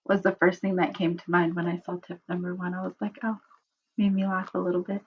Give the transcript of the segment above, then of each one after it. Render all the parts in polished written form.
was the first thing that came to mind when I saw tip number one. I was like, oh, made me laugh a little bit.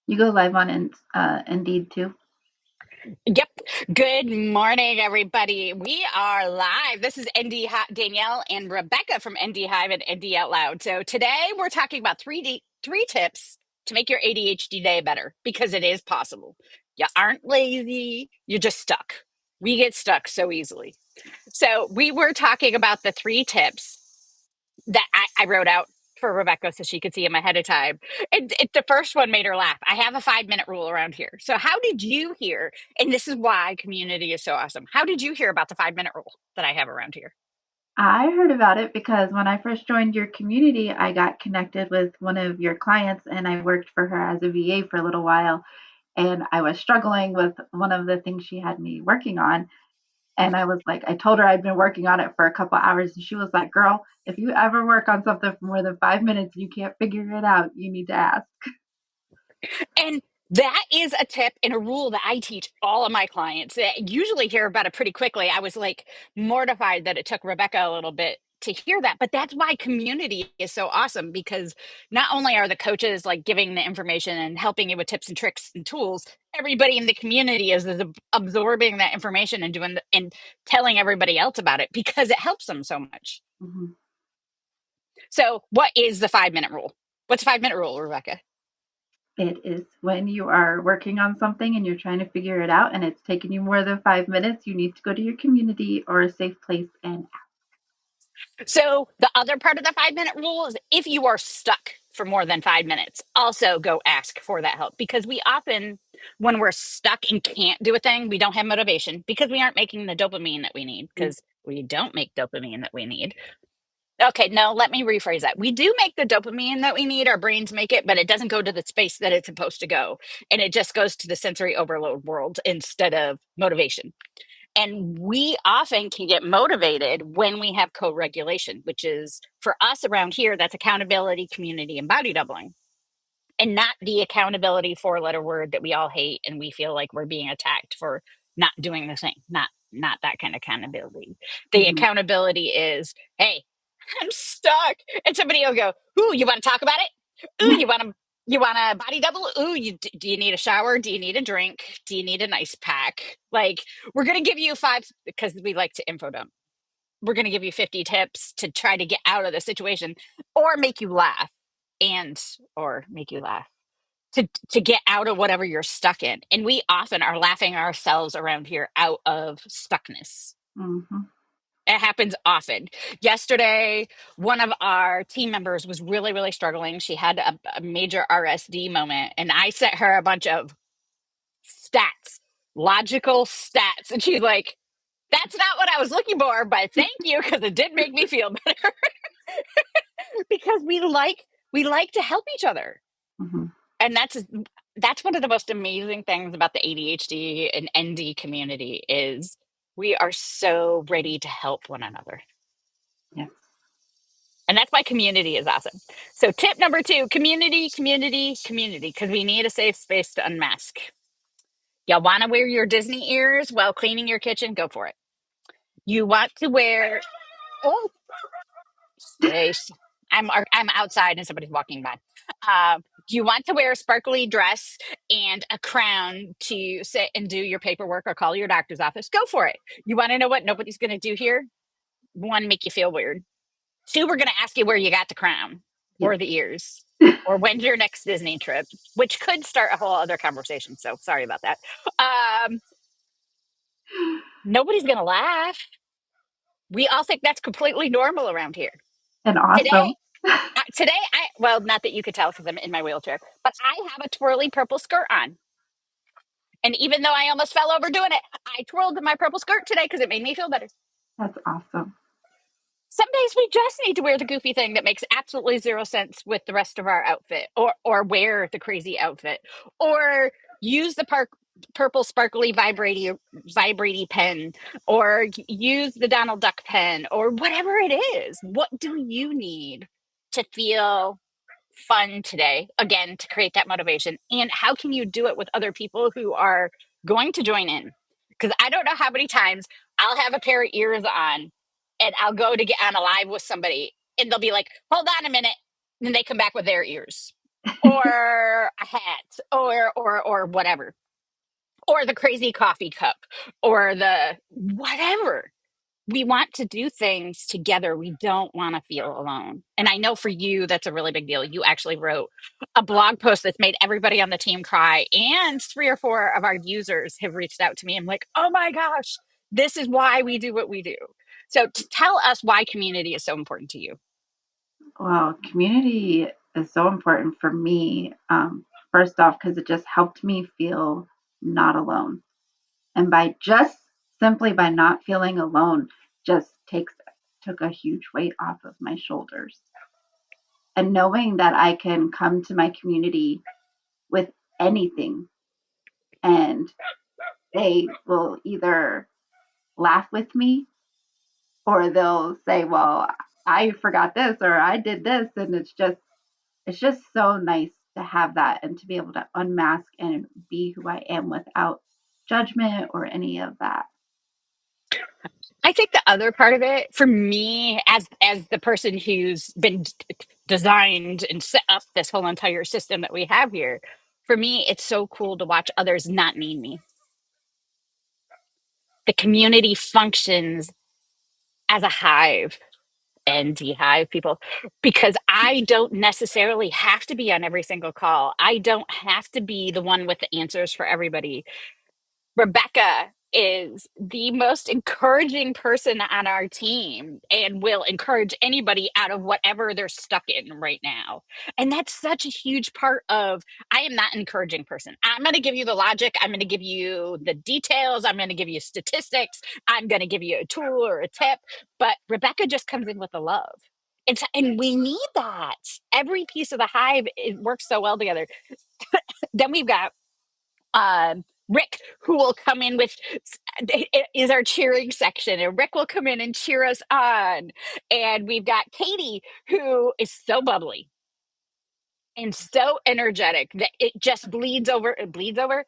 You go live on Indeed too. Yep. Good morning, everybody. We are live. This is Danielle and Rebecca from ND Hive and ND Out Loud. So today we're talking about three tips to make your ADHD day better because it is possible. You aren't lazy, you're just stuck. We get stuck so easily. So we were talking about the three tips that I wrote out for Rebecca so she could see them ahead of time. The first one made her laugh. I have a 5 minute rule around here. So, how did you hear? And this is why community is so awesome. How did you hear about the 5 minute rule that I have around here? I heard about it because when I first joined your community, I got connected with one of your clients and I worked for her as a VA for a little while. And I was struggling with one of the things she had me working on. And I was like, I told her I'd been working on it for a couple hours. And she was like, girl, if you ever work on something for more than 5 minutes and you can't figure it out, you need to ask. And that is a tip and a rule that I teach all of my clients. They usually hear about it pretty quickly. I was like mortified that it took Rebecca a little bit to hear that, but that's why community is so awesome because not only are the coaches like giving the information and helping you with tips and tricks and tools, everybody in the community is absorbing that information and and telling everybody else about it because it helps them so much. Mm-hmm. So, what is the 5 minute rule? What's a 5 minute rule, Rebecca? It is when you are working on something and you're trying to figure it out and it's taking you more than 5 minutes, you need to go to your community or a safe place and So the other part of the 5 minute rule is if you are stuck for more than 5 minutes, also go ask for that help because we often, when we're stuck and can't do a thing, we don't have motivation because we aren't making the dopamine that we need ask. because we don't make dopamine that we need. Okay, no, let me rephrase that. We do make the dopamine that we need, our brains make it, but it doesn't go to the space that it's supposed to go. And it just goes to the sensory overload world instead of motivation. And we often can get motivated when we have co regulation, which is for us around here, that's accountability, community, and body doubling. And not the accountability four-letter word that we all hate and we feel like we're being attacked for not doing the thing. Not that kind of accountability. The Mm-hmm. accountability is, hey, I'm stuck. And somebody will go, ooh, you want to talk about it? Ooh, you want a body double? Ooh, do you need a shower? Do you need a drink? Do you need an ice pack? Like, we're going to give you five because we like to info dump. We're going to give you 50 tips to try to get out of the situation or make you laugh or make you laugh to get out of whatever you're stuck in. And we often are laughing ourselves around here out of stuckness. Mm-hmm. It happens often. Yesterday, one of our team members was really, really struggling. She had a major RSD moment, and I sent her a bunch of stats, logical stats. And she's like, that's not what I was looking for, but thank you because it did make me feel better because we like to help each other. Mm-hmm. And that's one of the most amazing things about the ADHD and ND community is we are so ready to help one another. Yes. And that's why community is awesome. So, tip number two community, community, community, because we need a safe space to unmask. Y'all want to wear your Disney ears while cleaning your kitchen? Go for it. You want to wear, oh, space. I'm outside and somebody's walking by. Do you want to wear a sparkly dress and a crown to sit and do your paperwork or call your doctor's office? Go for it. You want to know what nobody's going to do here? One, make you feel weird. Two, we're going to ask you where you got the crown Yes. or the ears or when's your next Disney trip, which could start a whole other conversation. So sorry about that. Um, Nobody's going to laugh. We all think that's completely normal around here. And Today, awesome. well, not that you could tell because I'm in my wheelchair, but I have a twirly purple skirt on. And even though I almost fell over doing it, I twirled my purple skirt today because it made me feel better. That's awesome. Some days we just need to wear the goofy thing that makes absolutely zero sense with the rest of our outfit, or wear the crazy outfit, or use the purple sparkly vibraty pen, or use the Donald Duck pen, or whatever it is. What do you need to feel fun today, again, to create that motivation? And how can you do it with other people who are going to join in? Because I don't know how many times I'll have a pair of ears on and I'll go to get on a live with somebody and they'll be like, hold on a minute. And then they come back with their ears or a hat or whatever, or the crazy coffee cup or the whatever. We want to do things together. We don't want to feel alone. And I know for you, that's a really big deal. You actually wrote a blog post that's made everybody on the team cry. And three or four of our users have reached out to me and like, oh my gosh, this is why we do what we do. So tell us why community is so important to you. Well, community is so important for me. First off, because it just helped me feel not alone. And by just simply by not feeling alone, just took a huge weight off of my shoulders. And knowing that I can come to my community with anything and they will either laugh with me or they'll say, well, I forgot this or I did this. And it's just so nice to have that and to be able to unmask and be who I am without judgment or any of that. I think the other part of it for me, as the person who's been designed and set up this whole entire system that we have here, for me, it's so cool to watch others not need me. The community functions as a hive and hive people because I don't necessarily have to be on every single call. I don't have to be the one with the answers for everybody. Rebecca is the most encouraging person on our team and will encourage anybody out of whatever they're stuck in right now. And that's such a huge part of I am not an encouraging person. I'm going to give you the logic, I'm going to give you the details, I'm going to give you statistics, I'm going to give you a tool or a tip, but Rebecca just comes in with the love. And we need that. Every piece of the hive it works so well together. Then we've got Rick, who will come in with is our cheering section, and Rick will come in and cheer us on. And we've got Katie, who is so bubbly and so energetic that it just bleeds over. It bleeds over.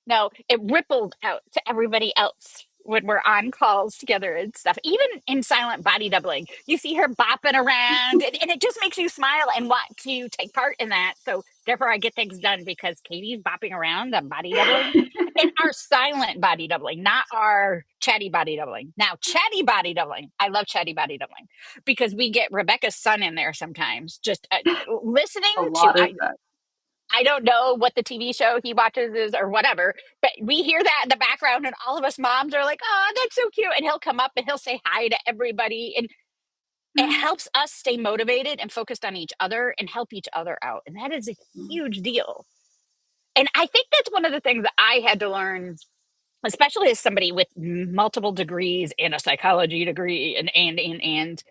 No, it ripples out to everybody else when we're on calls together and stuff. Even in silent body doubling, you see her bopping around, and it just makes you smile and want to take part in that. So therefore, I get things done because Katie's bopping around and body doubling. And our silent body doubling, not our chatty body doubling. Now, chatty body doubling, I love chatty body doubling because we get Rebecca's son in there sometimes, just listening A to. lot of that. I don't know what the TV show he watches is or whatever, but we hear that in the background, and all of us moms are like, "Oh, that's so cute!" And he'll come up and he'll say hi to everybody, and it helps us stay motivated and focused on each other and help each other out, and that is a huge deal. And I think that's one of the things that I had to learn, especially as somebody with multiple degrees and a psychology degree, and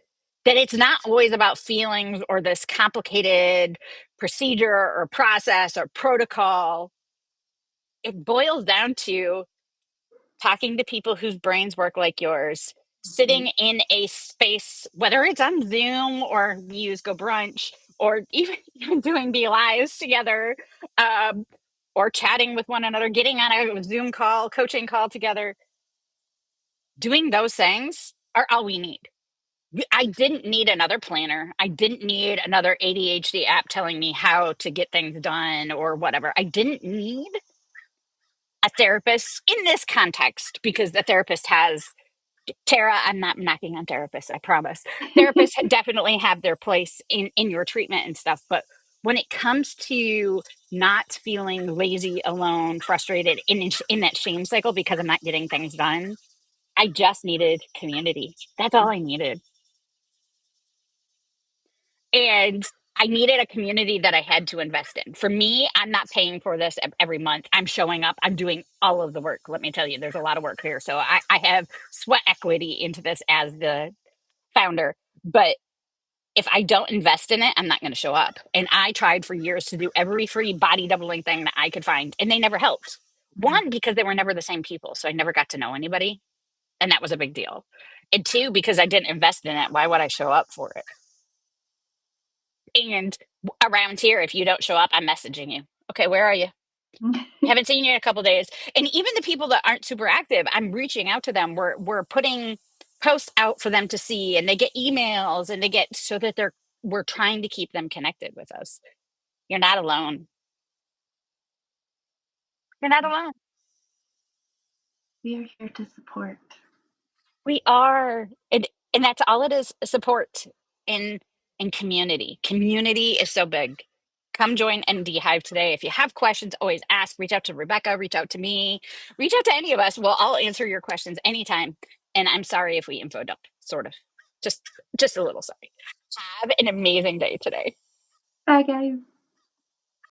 that it's not always about feelings or this complicated procedure or process or protocol. It boils down to talking to people whose brains work like yours, sitting in a space, whether it's on Zoom or we use Go Brunch or even, even doing Be Lives together, um, or chatting with one another, getting on a Zoom call, coaching call together, doing those things are all we need. I didn't need another planner. I didn't need another ADHD app telling me how to get things done or whatever. I didn't need a therapist in this context because the therapist has Tara. I'm not knocking on therapists, I promise. Therapists definitely have their place in your treatment and stuff, but when it comes to not feeling lazy, alone, frustrated in that shame cycle because I'm not getting things done, I just needed community. That's all I needed. And I needed a community that I had to invest in. For me, I'm not paying for this every month. I'm showing up. I'm doing all of the work. Let me tell you, there's a lot of work here. So I have sweat equity into this as the founder. But if I don't invest in it, I'm not going to show up. And I tried for years to do every free body doubling thing that I could find, and they never helped. One, because they were never the same people. So I never got to know anybody. And that was a big deal. And two, because I didn't invest in it, why would I show up for it? And around here, if you don't show up, I'm messaging you. Okay, where are you? Haven't seen you in a couple days. And even the people that aren't super active, I'm reaching out to them. We're putting posts out for them to see, and they get emails, and they get so that we're trying to keep them connected with us. You're not alone. You're not alone. We are here to support. We are, and that's all it is, support in in community. Community is so big. Come join ND Hive today. If you have questions, always ask. Reach out to Rebecca, reach out to me, reach out to any of us. We'll all answer your questions anytime. And I'm sorry if we info dumped, sort of. Just just a little sorry. Have an amazing day today. Bye, guys.